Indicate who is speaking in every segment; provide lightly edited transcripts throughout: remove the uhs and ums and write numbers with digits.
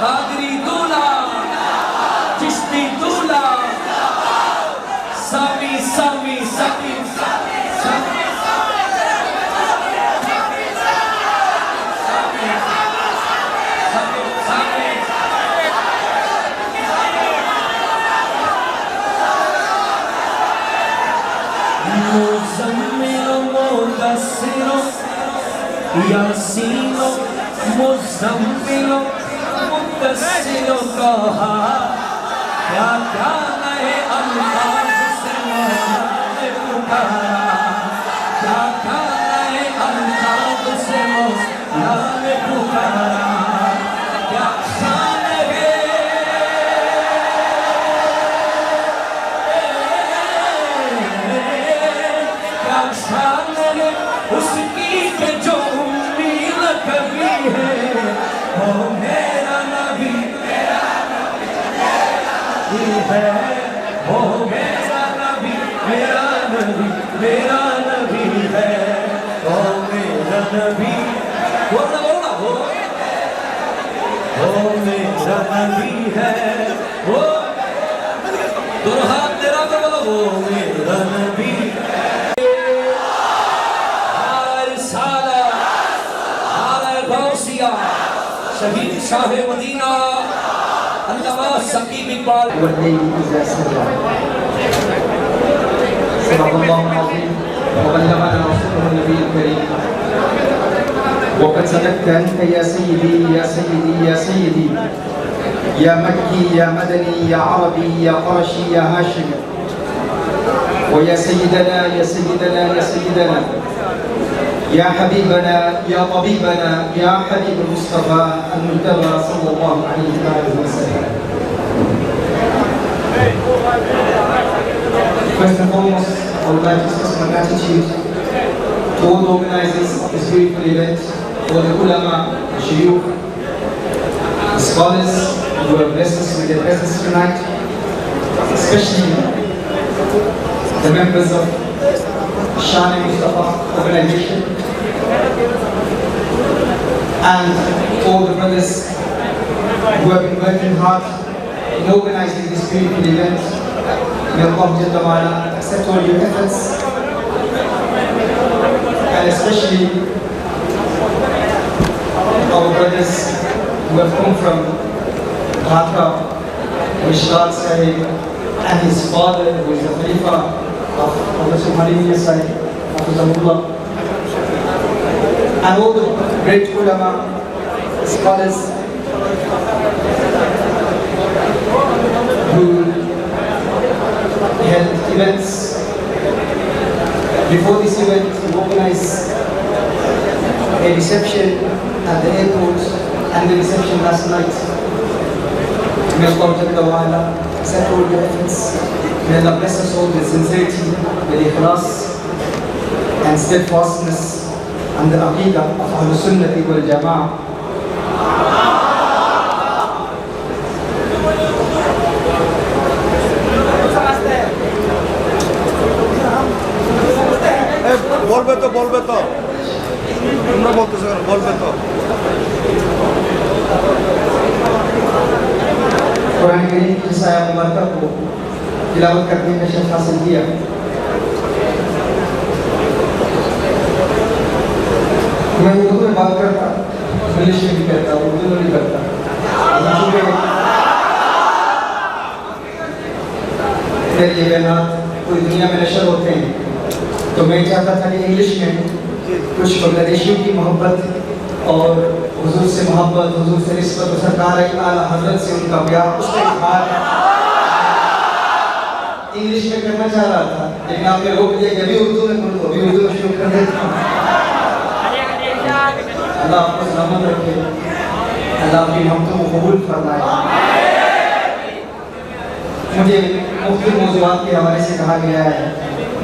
Speaker 1: قادری دولا چشتی دولا سامی سامی سامی مزمل و مدثر یاسین و مزمل و مدثر کہا کیا کیا نئے الفاظ سے مولا نے پکارا کیا کیا نئے الفاظ سے مولا نے پکارا کیا شان ہے کیا شان ہے اس کی کہ جو امید کبھی ہے وہ میرا نبی ہے وہ میرا نبی میرا نبی میرا نبی ہے وہ میرا نبی بولنا بولنا وہ میرا نبی ہے وہ دونوں ہاتھ تیرا کر بولو وہ میرا نبی شہید شاہ مدینہ علامہ سقیم اقبال
Speaker 2: والليل إذا سجى صدق الله العظيم وبلغنا رسوله النبي الكريم وقد صدقت أنت يا سيدي يا سيدي يا سيدي يا مكي يا مدني يا عربي يا قرشي يا هاشمي ويا سيدنا يا سيدنا يا سيدنا يا حبيبنا يا طبيبنا يا حبيب المصطفى المجتبى صلى الله عليه وسلم. First and foremost, I would like to express my gratitude to all the organizers of this beautiful event, all the ulama, the shuyukh, the scholars who have blessed us with their presence tonight, especially the members of Shan-e-Mustafa organization, and all the brothers who have been working hard in organizing this beautiful event. May Allah Jalla wa Ala accept all your efforts, and especially our brothers who have come from Dhaka, Mishkat Sahib, and his father, who is the Khalifa of Professor Malim Sahib, Hafizahullah, and all the great ulama, scholars who held events. Before this event, we organized a reception at the airport and the reception last night. May Allah Jalla wa Ala accept all the efforts. May Allah bless us all with sincerity, with ikhlas and steadfastness and the aqidah of Ahlul Sunnah wal Jama'ah.
Speaker 3: বলবে তো তোমরা বলতেছো কেন? বলবে তো।
Speaker 2: قرآن کریم کی اس آیت مبارکہ کو تلاوت کرنے کا شرف حاصل کیا. میں اردو میں بات کرتا، انگلش میں بھی کرتا، اردو میں بھی کرتا. میرے یہ بیانات پوری دنیا میں نشر ہوتے ہیں، تو میں چاہتا تھا کہ انگلش میں کچھ بنگلہ دیشیوں کی محبت اور حضور سے محبت، حضور سے نسبت و سرکار اعلیٰ حضرت سے ان کا پیار، اس کا اظہار انگلش میں کرنا چاہ رہا تھا، لیکن آپ نے روک دیا کہ ابھی اردو میں کروں، ابھی اردو میں شروع کر دیتا ہوں. اللہ آپ کو سلامت رکھے، اللہ آپ کی محبتوں کو قبول فرمائے. مجھے مختلف موضوعات کے حوالے سے کہا گیا ہے،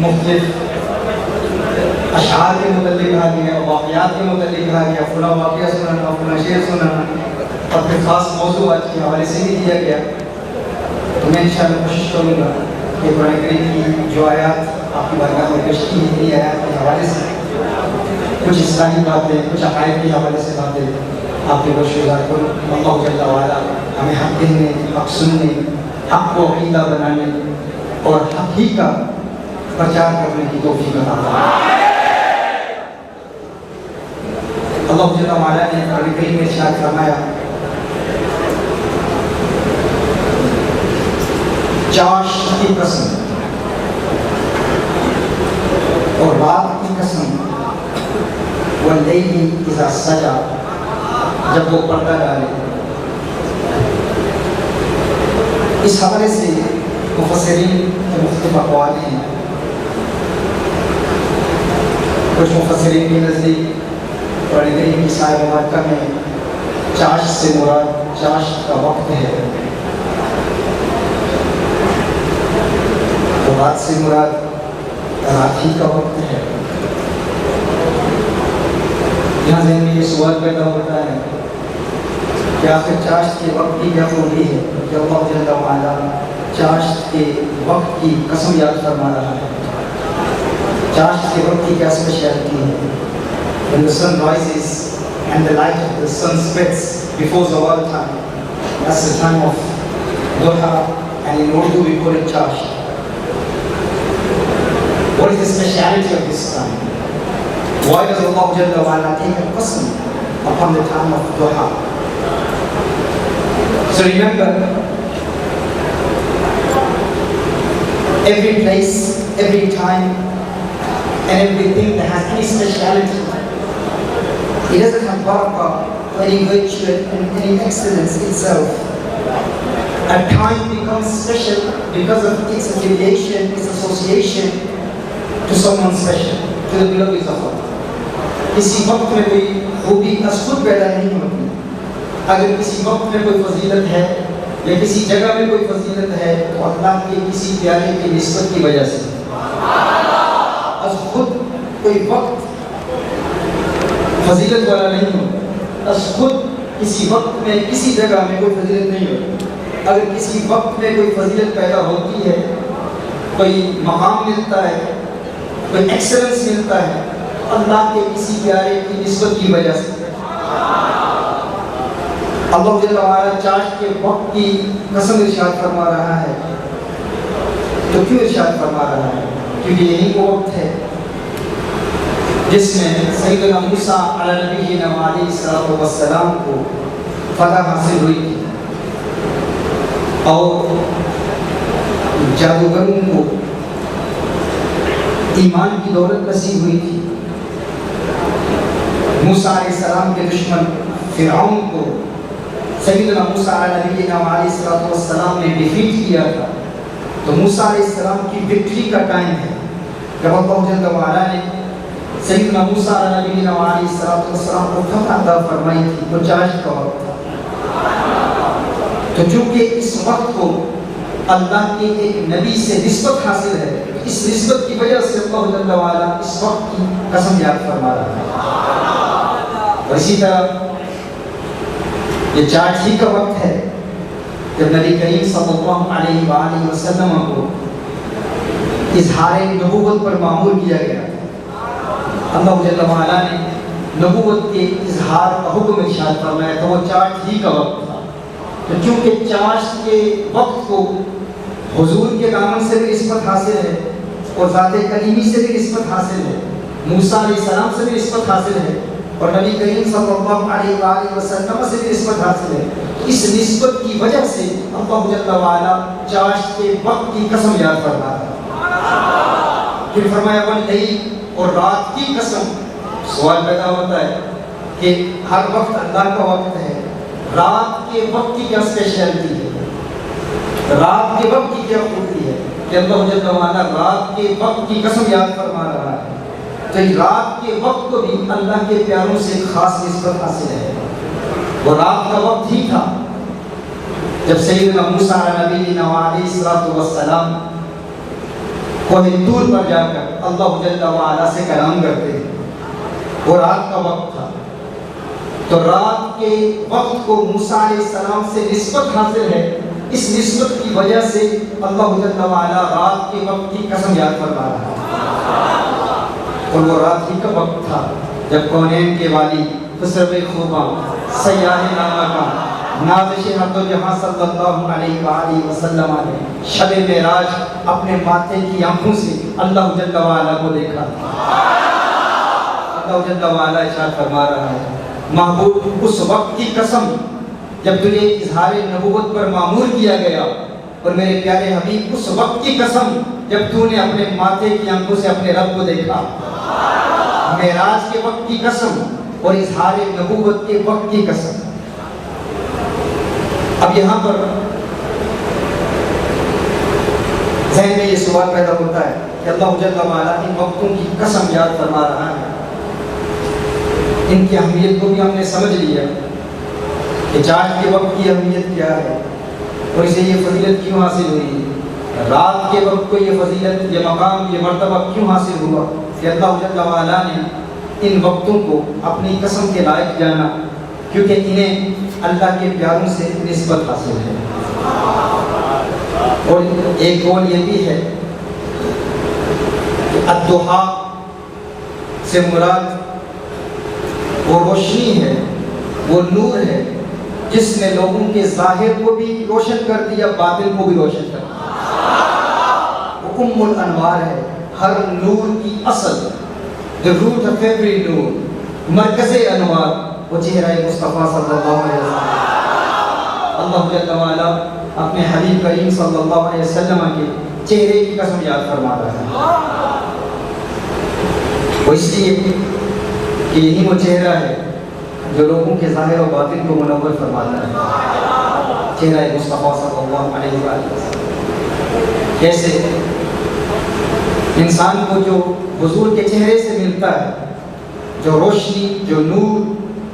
Speaker 2: مختلف اشعار کے متعلق کہا گیا، واقعات کے متعلق کہا گیا، فلاں واقعہ سنانا، فلاں شعر سنانا، اور پھر خاص موضوعات کے حوالے سے بھی دیا گیا. تو میں انشاءاللہ کوشش کروں گا کہ قرآن کریم کی جو آیات آپ کی بارگاہ میں پیش کی آیات کے حوالے سے کچھ اصلاحی باتیں، کچھ عقائد کے حوالے سے باتیں آپ کے بشار کرو اللہ جل وعلا ہمیں حق کہنے، حق سننے، حق کو عقیدہ بنانے اور حق ہی کا پرچار کرنے کی توفیق عطا فرمائے۔ اللہ جل وعلا نے قرآن کریم میں ارشاد فرمایا چاشت کی قسم اور رات کی قسم واللیل اذا سجا، جب وہ پردہ ڈالے۔ اس حوالے سے مفسرین کے مختلف اقوال ہیں۔ کچھ مفسرین کے نزدیک قرآن کریم کی آیت مبارکہ میں چاشت سے مراد چاشت کا وقت ہے، اور رات سے مراد رات ہی کا وقت ہے۔ یہاں ذہن میں یہ سوال پیدا ہوتا ہے کہ آخر چاشت کے وقت کی کیا خوبی ہے کہ اللہ جل وعلا چاشت کے وقت کی قسم یاد فرما رہا ہے؟ چاشت کے وقت کی کیا اسپیشلٹی ہے؟ When the sun rises and the light of the sun spreads before zawal time, that's the time of duha, and in Urdu we call it chasht. What is the speciality of this time? Why does Allah Jalla wa'ala take a qasam upon the time of duha? So remember, every place, every time, and everything that has any speciality, it doesn't have barakah or any virtue and any excellence itself. A time becomes special because of its affiliation, its association to someone special, to the beloved of Allah. کسی وقت میں کوئی خوبی از خود پیدا نہیں ہوتی۔ اگر کسی وقت میں کوئی فضیلت ہے یا کسی جگہ میں کوئی فضیلت ہے تو اللہ کے کسی پیارے کی نسبت کی وجہ سے۔ از خود کوئی وقت فضیلت والا نہیں ہوتا، از خود کسی وقت میں کسی جگہ میں کوئی فضیلت نہیں ہوتی۔ اگر کسی وقت میں کوئی فضیلت پیدا ہوتی ہے، کوئی مقام ملتا ہے، کوئی ایکسلنس ملتا ہے، اللہ کے کسی پیارے کی نسبت کی وجہ سے۔ اللہ جل وعلا چاشت کے وقت کی قسم ارشاد فرما رہا ہے، تو کیوں ارشاد فرما رہا ہے؟ کیونکہ یہی وہ وقت ہے جس میں سیدنا موسیٰ علیہ نبینا علیہ الصلوۃ والسلام کو فتح حاصل ہوئی تھی اور جادوگروں کو ایمان کی دولت نصیب ہوئی تھی۔ موسیٰ علیہ السلام کے دشمن فرعون کو سیدنا موسیٰ علیہ نبینا علیہ الصلوۃ والسلام نے ڈیفیٹ کیا تھا۔ تو موسیٰ علیہ السلام کی وکٹری کا ٹائم ہے جب اللہ جل وعلا نے سیدنا موسیٰ علیہ نبینا علیہ الصلوۃ والسلام کو فتح عطا فرمائی تھی، تو چاشت کا وقت تھا۔ تو چونکہ اس وقت کو اللہ کے ایک نبی سے نسبت حاصل ہے، اس نسبت کی وجہ سے اللہ جل وعلا اس وقت کی قسم یاد فرما رہا ہے۔ اور اسی طرح یہ چاشت ہی کا وقت ہے جب نبی کریم صلی اللہ علیہ وآلہ وسلم کو اظہار نبوت پر معمول کیا گیا تھا۔ اللہ جل وعلا نے نبوت کے اظہار کا حکم ارشاد فرمایا تو وہ چاشت ہی کا وقت تھا۔ تو چونکہ چاشت کے وقت کو حضور کے دامن سے بھی نسبت حاصل ہے اور ذات کلیمی سے بھی نسبت حاصل ہے، موسیٰ علیہ السلام سے بھی نسبت حاصل ہے اور نبی کریم صلی اللہ علیہ وآلہ وسلم سے بھی نسبت حاصل ہے، اس نسبت کی وجہ سے اللہ جل وعلا چاشت کے وقت کی قسم یاد فرما رہا ہے۔ پھر فرمایا واللیل، اور رات کی قسم۔ سوال پیدا ہوتا ہے کہ ہر وقت اللہ کا وقت ہے، رات کے وقت کی کیا اسپیشلٹی ہے؟ رات کے وقت کی کیا خوبی ہے کہ اللہ جل وعلا رات کے وقت کی قسم یاد فرما رہا ہے؟ تو رات کے وقت کو بھی اللہ کے پیاروں سے خاص نسبت حاصل ہے۔ وہ رات کا وقت ہی تھا جب سیدنا موسیٰ علیہ نبینا علیہ الصلوۃ والسلام کوہ طور پر جا کر اللہ جل وعلا سے کلام کرتے ہیں، وہ رات کا وقت تھا۔ تو رات کے وقت کو موسیٰ علیہ السلام سے نسبت حاصل ہے، اس نسبت کی وجہ سے اللہ جل وعلا رات کے وقت کی قسم یاد فرما رہا ہے۔ اور وہ رات ہی کا وقت تھا جب کونین کے والی خسرو خوباں سیاہ نامہ کا نازش حد و جہاں صلی اللہ علیہ وآلہ وسلم نے شب معراج اپنے ماتھے کی آنکھوں سے اللہ جل وعلا کو دیکھا۔ اللہ جل وعلا ارشاد فرما رہا ہے محبوب اس وقت کی قسم جب تجھے اظہار نبوت پر مامور کیا گیا، اور میرے پیارے حبیب اس وقت کی قسم جب تو نے اپنے ماتھے کی آنکھوں سے اپنے رب کو دیکھا۔ معراج کے وقت کی قسم اور اظہار نبوت کے وقت کی قسم۔ اب یہاں پر ذہن میں یہ سوال پیدا ہوتا ہے کہ اللہ جل وعلا ان وقتوں کی قسم یاد فرما رہا ہے، ان کی اہمیت کو بھی ہم نے سمجھ لیا کہ چاند کے وقت کی اہمیت کیا ہے اور اسے یہ فضیلت کیوں حاصل ہوئی، رات کے وقت کو یہ فضیلت، یہ مقام، یہ مرتبہ کیوں حاصل ہوا کہ اللہ جل وعلا نے ان وقتوں کو اپنی قسم کے لائق جانا، کیونکہ انہیں اللہ کے پیاروں سے نسبت حاصل ہے۔ اور ایک قول یہ بھی ہے کہ الضحیٰ سے مراد وہ روشنی ہے، وہ نور ہے جس نے لوگوں کے ظاہر کو بھی روشن کر دیا، باطن کو بھی روشن کر دیا۔ وہ ام الانوار ہے، ہر نور کی اصل، the root of every نور، مرکز انوار وہ چہرہ مصطفیٰ صلی اللہ علیہ وسلم۔ اللہ جل وعلا اپنے حبیب کریم صلی اللہ علیہ وسلم کے چہرے کی قسم یاد فرما رہا ہے، وہ اس لیے کہ یہی وہ چہرہ ہے جو لوگوں کے ظاہر و باطن کو منور فرماتا ہے، چہرہ مصطفیٰ صلی اللہ علیہ وسلم۔ کیسے انسان کو جو حضور کے چہرے سے ملتا ہے، جو روشنی، جو نور،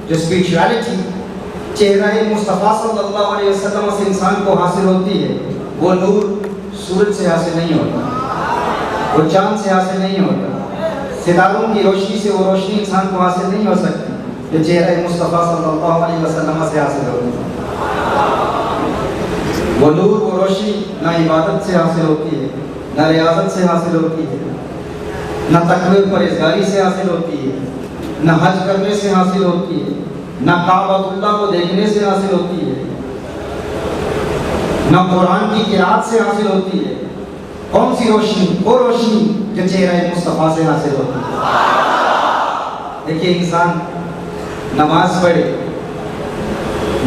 Speaker 2: جو اسپرچویلٹی چہرہ مصطفیٰ صلی اللہ علیہ وسلم سے انسان کو حاصل ہوتی ہے، وہ نور سورج سے حاصل نہیں ہوتا، وہ چاند سے حاصل نہیں ہوتا، ستاروں کی روشنی سے وہ روشنی انسان کو حاصل نہیں ہو سکتی، جو چہرہ مصطفیٰ صلی اللہ علیہ وسلم سے حاصل ہوتی ہے۔ وہ نور، وہ روشنی نہ عبادت سے حاصل ہوتی ہے، نہ ریاضت سے حاصل ہوتی ہے، نہ تکبیر پرہیزگاری سے حاصل ہوتی ہے، نہ حج کرنے سے حاصل ہوتی ہے، نہ کعبۃ اللہ کو دیکھنے سے حاصل ہوتی ہے، نہ قرآن کی قرأت سے حاصل ہوتی ہے۔ کون سی روشنی؟ وہ روشنی جو چہرہ مصطفیٰ سے حاصل ہوتی ہے۔ دیکھیے انسان نماز پڑھے،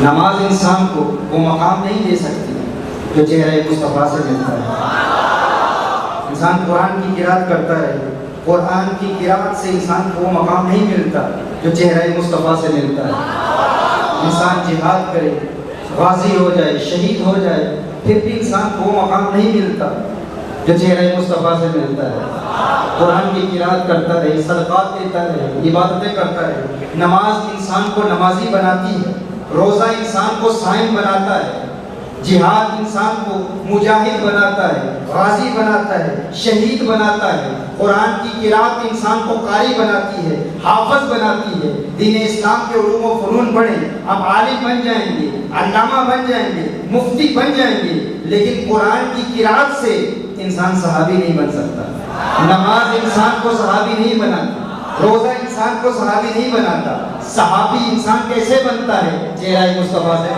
Speaker 2: نماز انسان کو وہ مقام نہیں دے سکتی جو چہرہ مصطفیٰ سے ملتا ہے۔ انسان قرآن کی قرأت کرتا ہے، قرآن کی قرأت سے انسان کو وہ مقام نہیں ملتا جو چہرہ مصطفیٰ سے ملتا ہے۔ انسان جہاد کرے، غازی ہو جائے، شہید ہو جائے، پھر بھی انسان کو وہ مقام نہیں ملتا جو چہرہ مصطفیٰ سے ملتا ہے۔ قرآن کی قرأت کرتا رہے، صدقات دیتا رہے، عبادتیں کرتا رہے، نماز انسان کو نمازی بناتی ہے، روزہ انسان کو صائم بناتا ہے، جہاد انسان کو مجاہد بناتا ہے، غازی بناتا ہے، شہید بناتا ہے، قرآن کی قرأت انسان کو قاری بناتی ہے، حافظ بناتی ہے۔ دین اسلام کے علوم و فنون پڑھیں، آپ عالم بن جائیں گے، علامہ بن جائیں گے، مفتی بن جائیں گے، لیکن قرآن کی قرأت سے انسان صحابی نہیں بن سکتا۔ نماز انسان کو صحابی نہیں بناتا، روزہ انسان کو صحابی نہیں بناتا۔ صحابی انسان کیسے بنتا ہے؟ چہرہ مصطفیٰ سے۔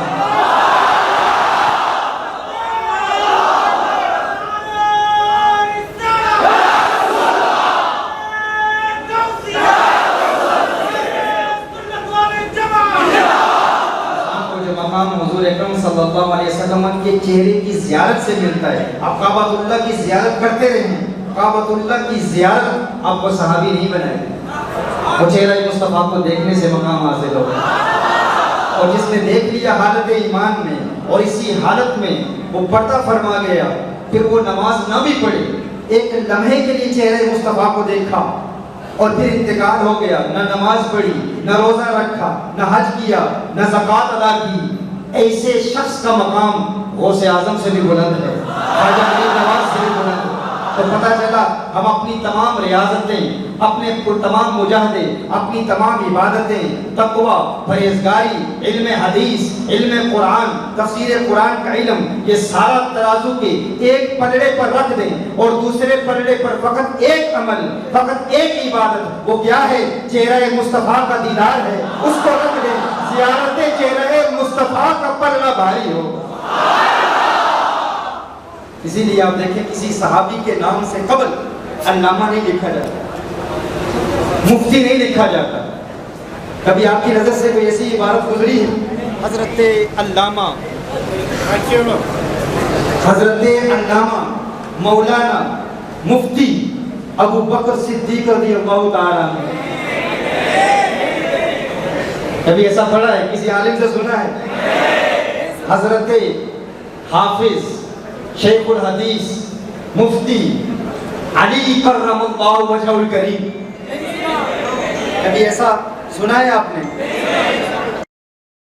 Speaker 2: حضور اکرم صلی اللہ علیہ وسلم کے چہرے کی زیارت سے ملتا ہے۔ آپ کعبۃ اللہ کی زیارت کرتے رہیں، کعبۃ اللہ کی زیارت آپ کو صحابی نہیں بنائے، وہ چہرہ مصطفیٰ کو دیکھنے سے مقام حاصل ہوگا۔ اور جس نے دیکھ لیا حالت ایمان میں اور اسی حالت میں وہ پردہ فرما گیا، پھر وہ نماز نہ بھی پڑھی، ایک لمحے کے لیے چہرہ مصطفیٰ کو دیکھا اور پھر انتقال ہو گیا، نہ نماز پڑھی، نہ روزہ رکھا، نہ حج کیا، نہ زکوٰۃ ادا کی، ایسے شخص کا مقام غوث اعظم سے بھی بلند ہے، خواجہ غریب نواز سے بھی بلند ہے۔ تو پتہ چلا ہم اپنی تمام ریاضتیں، اپنے تمام مجاہدے، اپنی تمام عبادتیں، تقویٰ، پرہیزگاری، علم حدیث، علم قرآن، تفسیر قرآن کا علم، یہ سارا ترازو کے ایک پلڑے پر رکھ دیں اور دوسرے پلڑے پر فقط ایک عمل، فقط ایک عبادت، وہ کیا ہے؟ چہرہ مصطفیٰ کا دیدار ہے، اس کو رکھ دیں۔ زیارت چہرہ مصطفیٰ کا پلڑا بھاری ہو. اسی لیے آپ دیکھیں کسی صحابی کے نام سے قبل علامہ نہیں لکھا جاتا, مفتی نہیں لکھا جاتا. کبھی آپ کی نظر سے کوئی ایسی عبارت گزری ہے؟ حضرت علامہ مولانا مفتی ابو بکر صدیق رضی اللہ تعالیٰ عنہ. کبھی ایسا پڑھا ہے, کسی عالم سے سنا ہے؟ حضرت حافظ شیخ الحدیث مفتی علی کرم اللہ وجہہ الکریم, کبھی ایسا سنا ہے آپ نے؟